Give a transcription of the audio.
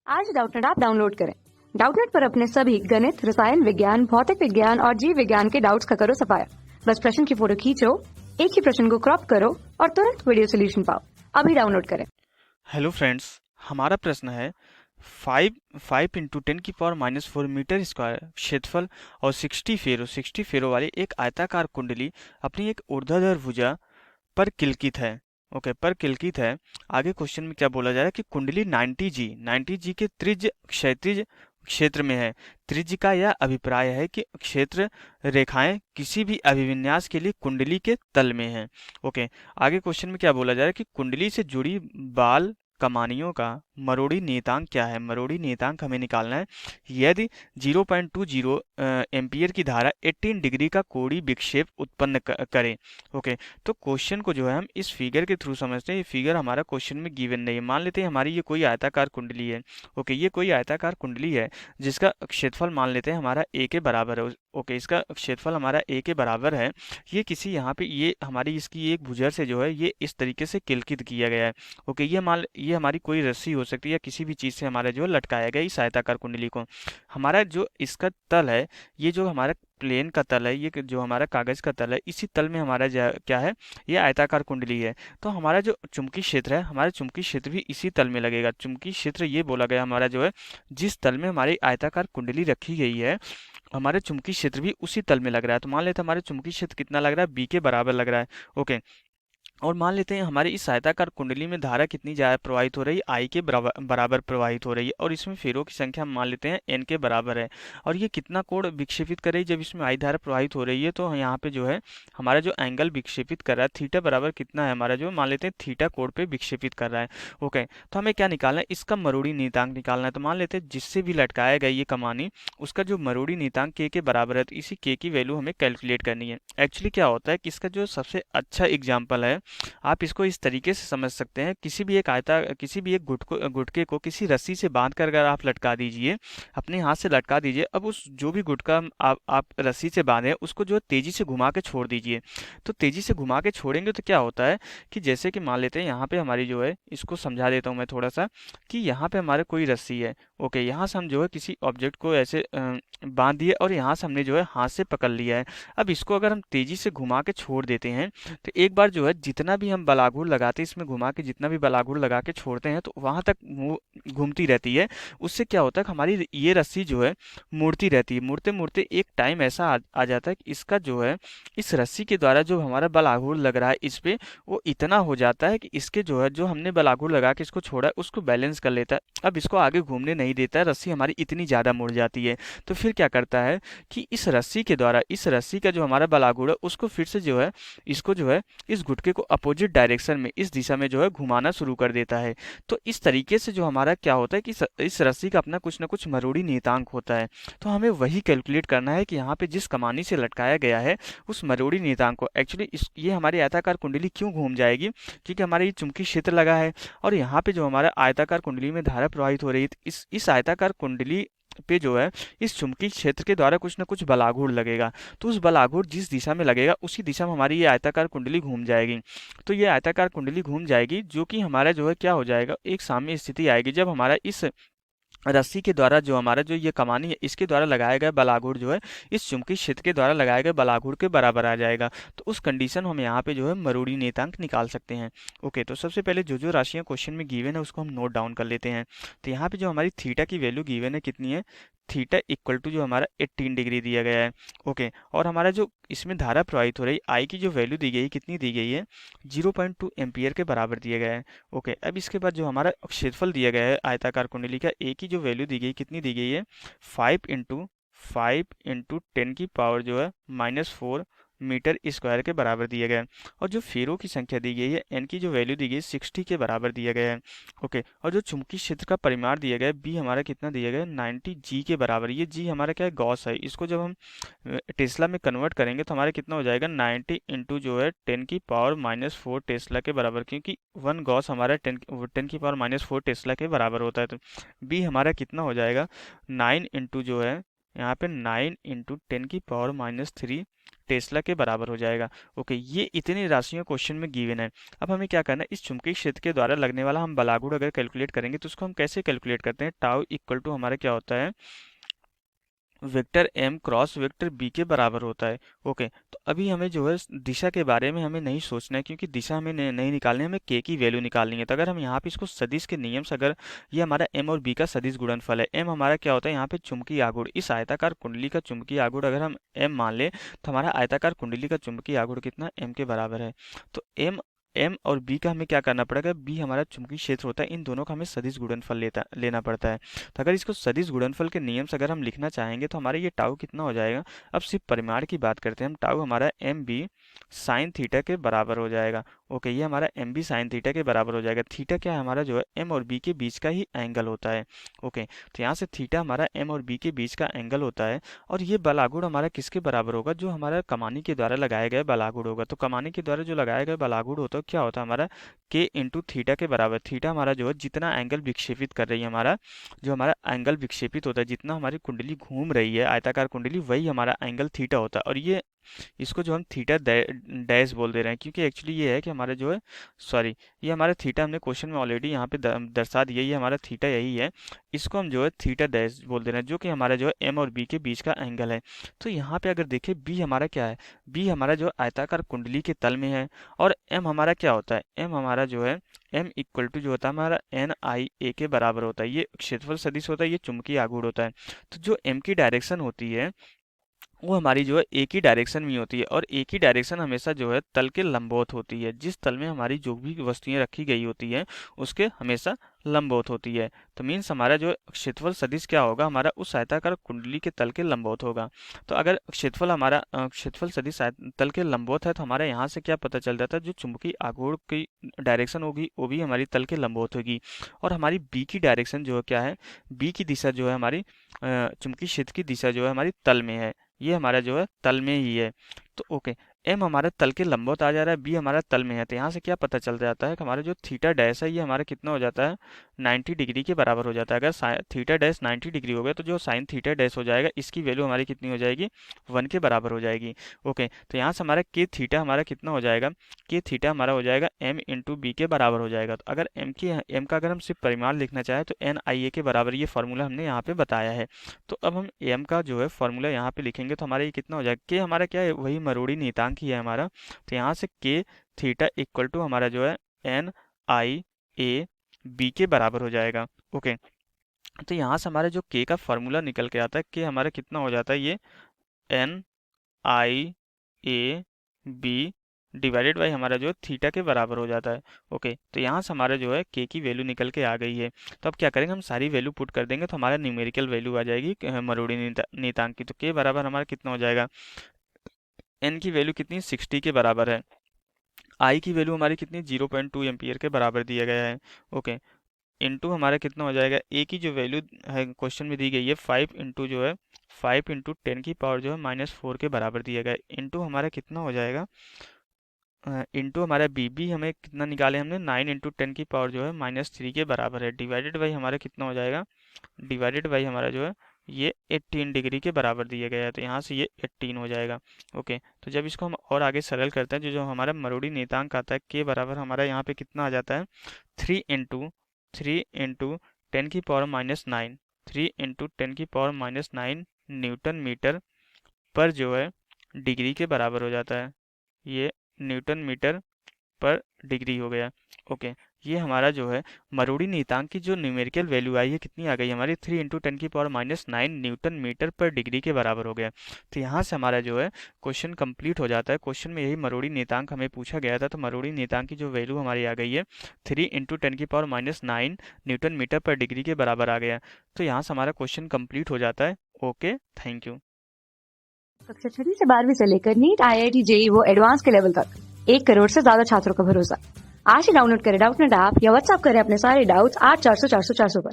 आज Doubtnut app download करें। Doubtnut पर अपने सभी गणित, रसायन विज्ञान, भौतिक विज्ञान और जीव विज्ञान के डाउट्स का करो सफाया। बस प्रश्न की फोटो खींचो, एक ही प्रश्न को क्रॉप करो और तुरंत वीडियो सोल्यूशन पाओ। अभी डाउनलोड करें। हेलो फ्रेंड्स, हमारा प्रश्न है 5 इंटू 10⁻⁻⁴ मीटर स्क्वायर क्षेत्रफल और 60 फेरो वाली एक आयताकार कुंडली अपनी एक ऊर्ध्वाधर भुजा पर किल्कित है। ओके, पर किल्कित है। आगे क्वेश्चन में क्या बोला जा रहा है कि कुंडली 90 जी के त्रिज्य क्षैतिज क्षेत्र में है। त्रिज्य का यह अभिप्राय है कि क्षेत्र रेखाएं किसी भी अभिविन्यास के लिए कुंडली के तल में है। ओके, आगे क्वेश्चन में क्या बोला जा रहा है कि कुंडली से जुड़ी बाल कमानियों का मरोड़ी नियतांक क्या है। मरोड़ी नियतांक हमें निकालना है। यदि 0.20 एम्पियर की धारा 18 डिग्री का कोणीय विक्षेप उत्पन्न करे। ओके, तो क्वेश्चन को जो है हम इस फिगर के थ्रू समझते हैं। ये फिगर हमारा क्वेश्चन में गिवन नहीं है। मान लेते हैं हमारी ये कोई आयताकार कुंडली है। ओके, ये कोई आयताकार कुंडली है जिसका क्षेत्रफल मान लेते हैं हमारा a के बराबर है। ओके, इसका क्षेत्रफल हमारा a के बराबर है। ये किसी यहाँ पे ये हमारी इसकी एक भुजा से जो है ये इस तरीके से किल्कित किया गया है। ओके, ये हमारी कोई रस्सी हो सकती है या किसी भी चीज़ से हमारा जो लटकाया गया इस आयताकार कुंडली को। हमारा जो इसका तल है, ये जो हमारा प्लेन का तल है, ये जो हमारा कागज का तल है, इसी तल में हमारा क्या है, ये आयताकार कुंडली है। तो हमारा जो चुंबकीय क्षेत्र है, हमारा चुंबकीय क्षेत्र भी इसी तल में लगेगा। चुंबकीय क्षेत्र ये बोला गया हमारा जो है जिस तल में हमारी आयताकार कुंडली रखी गई है, हमारे चुंबकीय क्षेत्र भी उसी तल में लग रहा है। तो मान लेते हैं हमारे चुंबकीय क्षेत्र कितना लग रहा है, बी के बराबर लग रहा है। ओके, और मान लेते हैं हमारी इस आयताकार कुंडली में धारा कितनी ज्यादा प्रवाहित हो रही है, आई के बराबर प्रवाहित हो रही है। और इसमें फेरों की संख्या हम मान लेते हैं एन के बराबर है। और ये कितना कोण विक्षेपित कर रही है, जब इसमें आई धारा प्रवाहित हो रही है तो यहाँ पे जो है हमारा जो एंगल विक्षेपित कर रहा है थीटा बराबर कितना है हमारा, जो मान लेते हैं थीटा कोण पे विक्षेपित कर रहा है। ओके, तो हमें क्या निकालना है, इसका मरोड़ी नियतांक निकालना है। तो मान लेते हैं जिससे भी लटकाया गया ये कमानी, उसका जो मरोड़ी नियतांक के बराबर है, तो इसी के की वैल्यू हमें कैलकुलेट करनी है। एक्चुअली क्या होता है कि इसका जो सबसे अच्छा एग्जाम्पल है, आप इसको इस तरीके से समझ सकते हैं। किसी भी एक गुटके को किसी रस्सी से बांध कर अगर आप लटका दीजिए, अपने हाथ से लटका दीजिए। अब उस जो भी गुटका आप रस्सी से बांधे उसको जो है तेजी से घुमा के छोड़ दीजिए। तो तेजी से घुमा के छोड़ेंगे तो क्या होता है कि जैसे कि मान लेते हैं यहाँ पे हमारी जो है, इसको समझा देता हूँ मैं थोड़ा सा, कि यहाँ पे हमारे कोई रस्सी है। ओके, यहाँ से हम जो है किसी ऑब्जेक्ट को ऐसे बांध दिए और यहाँ से हमने जो है हाथ से पकड़ लिया है। अब इसको अगर हम तेजी से घुमा के छोड़ देते हैं तो एक बार जो है जितना भी हम बलाघूर लगाते हैं, इसमें घुमा के जितना भी बलाघूर लगा के छोड़ते हैं तो वहां तक घूमती रहती है। उससे क्या होता है कि हमारी ये रस्सी जो है मुड़ती रहती है। मुड़ते मुड़ते एक टाइम ऐसा आ जाता है कि इसका जो है इस रस्सी के द्वारा जो हमारा बलाघूर लग रहा है इस पे, वो इतना हो जाता है कि इसके जो है जो हमने बलाघूर लगा के इसको छोड़ा है उसको बैलेंस कर लेता है। अब इसको आगे घूमने नहीं देता है, रस्सी हमारी इतनी ज्यादा मुड़ जाती है। तो फिर क्या करता है कि इस रस्सी के द्वारा इस रस्सी का जो हमारा बलाघूर है उसको फिर से जो है इसको जो है इस गुटके को अपोजिट डायरेक्शन में, इस दिशा में जो है घुमाना शुरू कर देता है। तो इस तरीके से जो हमारा क्या होता है कि इस रस्सी का अपना कुछ ना कुछ मरोड़ी नियतांक होता है। तो हमें वही कैलकुलेट करना है कि यहाँ पे जिस कमानी से लटकाया गया है उस मरोड़ी नियतांक को। एक्चुअली ये हमारी आयताकार कुंडली क्यों घूम जाएगी, क्योंकि हमारा ये चुंबकीय क्षेत्र लगा है और यहाँ पे जो हमारा आयताकार कुंडली में धारा प्रवाहित हो रही है, इस आयताकार कुंडली पे जो है इस चुंबकीय क्षेत्र के द्वारा कुछ ना कुछ बलाघूर लगेगा। तो उस बलाघूर जिस दिशा में लगेगा उसी दिशा में हमारी ये आयताकार कुंडली घूम जाएगी। तो ये आयताकार कुंडली घूम जाएगी, जो कि हमारा जो है क्या हो जाएगा, एक साम्य स्थिति आएगी जब हमारा इस रस्सी के द्वारा जो हमारा जो ये कमानी है इसके द्वारा लगाया गया बलाघूर जो है इस चुंबकीय क्षेत्र के द्वारा लगाए गए बलाघूर के बराबर आ जाएगा। तो उस कंडीशन हम यहाँ पे जो है मरोड़ी नियतांक निकाल सकते हैं। ओके, तो सबसे पहले जो राशियाँ क्वेश्चन में गिवन है उसको हम नोट डाउन कर लेते हैं। तो यहाँ पे जो हमारी थीटा की वैल्यू गिवन है कितनी है, थीटा इक्वल टू जो हमारा 18 डिग्री दिया गया है। ओके, और हमारा जो इसमें धारा प्रवाहित हो रही आई की जो वैल्यू दी गई है कितनी दी गई है, 0.2 एम्पियर के बराबर दिया गया है। ओके, अब इसके बाद जो हमारा क्षेत्रफल दिया गया है आयताकार कुंडली का, ए की जो वैल्यू दी गई कितनी दी गई है, 5 इंटू 10 की पावर जो है -4 मीटर स्क्वायर के बराबर दिया गया है। और जो फेरों की संख्या दी गई है, एन की जो वैल्यू दी गई है 60 के बराबर दिया गया है। ओके, और जो चुंबकीय क्षेत्र का परिमाण दिया गया है बी हमारा कितना दिया गया है, 90 जी के बराबर। ये जी हमारा क्या है, गॉस है। इसको जब हम टेस्ला में कन्वर्ट करेंगे तो हमारा कितना हो जाएगा, 90 इंटू जो है 10 की पावर -4 टेस्ला के बराबर, क्योंकि 1 गॉस हमारा 10 की पावर -4 टेस्ला के बराबर होता है। तो बी हमारा कितना हो जाएगा, 9 इंटू जो है यहाँ पे 9 इंटू 10 की पावर -3 टेस्ला के बराबर हो जाएगा। ओके, ये इतनी राशियां क्वेश्चन में गिवन है। अब हमें क्या करना है, इस चुंबकीय क्षेत्र के द्वारा लगने वाला हम बलागुड़ अगर कैलकुलेट करेंगे तो उसको हम कैसे कैलकुलेट करते हैं, टाउ इक्वल टू हमारा क्या होता है, vector m cross vector b के बराबर होता है। ओके, तो अभी हमें जो है दिशा के बारे में हमें नहीं सोचना है, क्योंकि दिशा हमें नहीं निकालनी है, हमें k की वैल्यू निकालनी है। तो अगर हम यहाँ पे इसको सदिश के नियम से, अगर ये हमारा m और b का सदिश गुणनफल है, m हमारा क्या होता है यहाँ पे चुंबकीय आघूर्ण, इस आयताकार कुंडली का चुंबकीय आघूर्ण अगर हम m मान ले तो हमारा आयताकार कुंडली का चुंबकीय आघूर्ण कितना m के बराबर है। तो m और b का हमें क्या करना पड़ेगा, b हमारा चुंबकीय क्षेत्र होता है, इन दोनों का हमें सदिश गुणनफल लेना पड़ता है। तो अगर इसको सदिश गुणनफल के नियम से अगर हम लिखना चाहेंगे तो हमारा ये टाउ कितना हो जाएगा। अब सिर्फ परिमाण की बात करते हैं हम, टाउ हमारा एम बी साइन थीटा के बराबर हो जाएगा। ओके, ये हमारा एम बी साइन थीटा के बराबर हो जाएगा। थीटा क्या है हमारा जो है एम और बी के बीच का ही एंगल होता है। ओके, तो यहाँ से थीटा हमारा एम और बी के बीच का एंगल होता है। और ये बलागुड़ हमारा किसके बराबर होगा, जो हमारा कमानी के द्वारा लगाया गया बलागुड़ होगा। तो कमानी के द्वारा जो लगाया गया बलागुड़ होता है क्या होता है हमारा के इंटू थीटा के बराबर। थीटा हमारा जो है जितना एंगल विक्षेपित कर रही है, हमारा जो हमारा एंगल विक्षेपित होता है, जितना हमारी कुंडली घूम रही है आयताकार कुंडली, वही हमारा एंगल थीटा होता है। और ये इसको जो हम थीटा डैश बोल दे रहे हैं, क्योंकि एक्चुअली ये है कि हमारे जो है सॉरी, ये हमारा थीटा हमने क्वेश्चन में ऑलरेडी यहाँ पे दर्शा दिया, ये हमारा थीटा यही है। इसको हम जो है थीटा डैश बोल दे रहे हैं, जो कि हमारा जो है एम और बी के बीच का एंगल है। तो यहाँ पे अगर देखें बी हमारा क्या है, बी हमारा जो आयताकार कुंडली के तल में है। और एम हमारा क्या होता है, एम हमारा जो है एम इक्वल टू जो होता है हमारा एन आई ए के बराबर होता है। ये क्षेत्रफल सदिश होता है, ये चुंबकीय आघूर्ण होता है। तो जो एम की डायरेक्शन होती है वो हमारी जो है एक ही डायरेक्शन में होती है, और एक ही डायरेक्शन हमेशा जो है तल के लंबवत होती है। जिस तल में हमारी जो भी वस्तुएं रखी गई होती है उसके हमेशा लंबवत होती है। तो मीन्स हमारा जो क्षेत्रफल सदिश क्या होगा, हमारा उस आयताकार कुंडली के तल के लंबवत होगा। तो अगर क्षेत्रफल हमारा क्षेत्रफल सदिश तल के लंबवत है तो हमारे यहाँ से क्या पता चल जाता है, जो चुंबकीय आघूर्ण की डायरेक्शन होगी वो भी हमारी तल के लंबवत होगी। और हमारी बी की डायरेक्शन जो है क्या है, बी की दिशा जो है हमारी चुंबकीय क्षेत्र की दिशा जो है हमारी तल में है, ये हमारा जो है तल में ही है। तो ओके, एम हमारा तल के लंबवत आ जा रहा है, बी हमारा तल में है। तो यहाँ से क्या पता चल जाता है कि हमारा जो थीटा डैश है ये हमारा कितना हो जाता है, 90 डिग्री के बराबर हो जाता है। अगर थीटा डैश 90 डिग्री हो गया तो जो साइन थीटा डैश हो जाएगा इसकी वैल्यू हमारी कितनी हो जाएगी, 1 के बराबर हो जाएगी। ओके, तो यहाँ से हमारा के थीटा हमारा कितना हो जाएगा, के थीटा हमारा हो जाएगा एम इंटू बी के बराबर हो जाएगा। तो अगर एम का अगर हम सिर्फ परिमाण लिखना चाहें तो एन आई ए के बराबर, ये फॉर्मूला हमने यहाँ पे बताया है। तो अब हम एम का जो है फॉर्मूला यहाँ पे लिखेंगे तो हमारा ये कितना हो जाएगा, के हमारा क्या है, वही मरोड़ी नियतांक ही है हमारा। तो यहाँ से के थीटा इक्वल टू हमारा जो है एन आई ए बी के बराबर हो जाएगा। ओके, तो यहाँ से हमारा जो के का फॉर्मूला निकल के आता है, के हमारा कितना हो जाता है, ये N I A B divided by हमारा जो है थीटा के बराबर हो जाता है। ओके, तो यहाँ से हमारा जो है के की वैल्यू निकल के आ गई है। तो अब क्या करेंगे, हम सारी वैल्यू पुट कर देंगे तो हमारा न्यूमेरिकल वैल्यू आ जाएगी मरोड़ी नियतांक की। तो के बराबर हमारा कितना हो जाएगा, एन की वैल्यू कितनी 60 के बराबर है, आई की वैल्यू हमारी कितनी 0.2 एम्पियर के बराबर दिया गया है। ओके, इंटू हमारा कितना हो जाएगा, ए की जो वैल्यू है क्वेश्चन में दी गई है 5 इंटू जो है 5 इंटू 10 की पावर जो है -4 के बराबर दिया गया है। इंटू हमारा कितना हो जाएगा, इंटू हमारा बी हमें कितना निकाले हमने 9 इंटू 10 की पावर जो है -3 के बराबर है, डिवाइडेड बाई हमारा कितना हो जाएगा, डिवाइडेड बाई हमारा जो है ये 18 डिग्री के बराबर दिया गया है। तो यहाँ से ये 18 हो जाएगा। ओके, तो जब इसको हम और आगे सरल करते हैं, जो हमारा मरोड़ी नियतांक आता है के बराबर हमारा यहाँ पे कितना आ जाता है 3 इंटू 10 की पावर -9, 3 इंटू 10 की पावर -9 न्यूटन मीटर पर जो है डिग्री के बराबर हो जाता है। ये न्यूटन मीटर पर डिग्री हो गया। ओके, ये हमारा जो है मरोड़ी नियतांक की जो न्यूमेरिकल वैल्यू आई है कितनी आ गई हमारी 3 इंटू 10 की पावर -9 न्यूटन मीटर पर डिग्री के बराबर हो गया। तो यहाँ से हमारा जो है क्वेश्चन कंप्लीट हो जाता है। क्वेश्चन में यही मरोड़ी नियतांक हमें पूछा गया था, तो मरोड़ी नियतांक की जो वैल्यू हमारी आ गई है 3 इंटू 10 की पावर -9 न्यूटन मीटर पर डिग्री के बराबर आ गया। तो यहाँ से हमारा क्वेश्चन कंप्लीट हो जाता है। Okay, thank you. कक्षा 6 से 12वीं से लेकर नीट, IIT, JEE वो एडवांस के लेवल तक 1 करोड़ से ज्यादा छात्रों का भरोसा। आज ही डाउनलोड करें डाउटनेट ऐप या व्हाट्सएप करें अपने सारे डाउट्स 8400 400 400 पर।